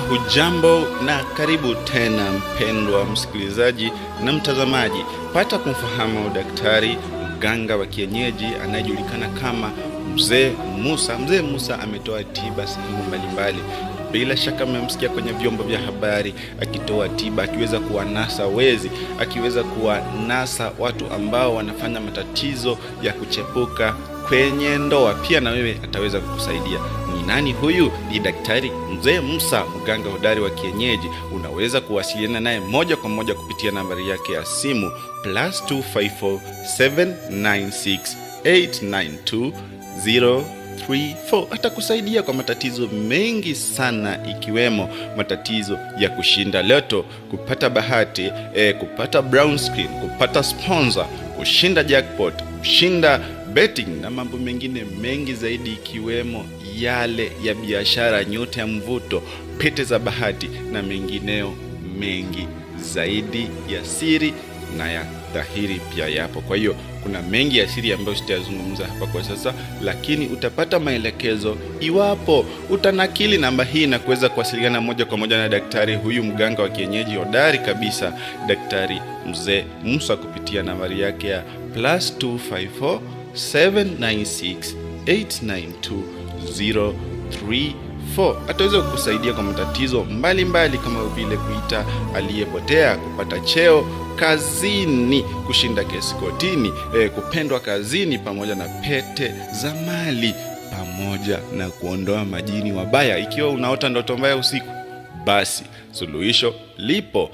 Hujambo na karibu tena mpendwa msikilizaji na mtazamaji. Pata kumfahamu daktari mganga wa kienyeji anayejulikana kama Mzee Musa. Mzee Musa ametoa tiba sehemu mbalimbali. Bila shaka mmemsikia kwenye vyombo vya habari akitoa tiba, akiweza kuwanasa wezi, akiweza kuwanasa watu ambao wanafanya matatizo ya kuchepuka kwenye ndoa. Pia na wewe ataweza kukusaidia. Ni nani huyu? Ni daktari Mzee Musa, mganga hodari wa kienyeji. Unaweza kuwasiliana naye moja kwa moja kupitia nambari yake ya simu +254 796 892 034. Atakusaidia kwa matatizo mengi sana, ikiwemo matatizo ya kushinda loto, kupata bahati, kupata brown screen, kupata sponsor, kushinda jackpot, kushinda betting na mambo mengine mengi zaidi, ikiwemo yale ya biashara, nyota ya mvuto, pete za bahati na mengineo mengi zaidi ya siri na ya dhahiri pia yapo. Kwa hiyo kuna mengi ya siri ambayo sitazungumza hapa kwa sasa, lakini utapata maelekezo iwapo utanakili namba hii na kuweza kuwasiliana moja kwa moja na daktari huyu mganga wa kienyeji hodari kabisa, daktari Mzee Musa, kupitia nambari yake ya +254 796 892 034. Ataweza kukusaidia kwa matatizo mbalimbali kama vile kuita aliyepotea, kupata cheo kazini, kushinda kesi kotini, kupendwa kazini, pamoja na pete za mali, pamoja na kuondoa majini wabaya. Ikiwa unaota ndoto mbaya usiku, basi suluhisho lipo.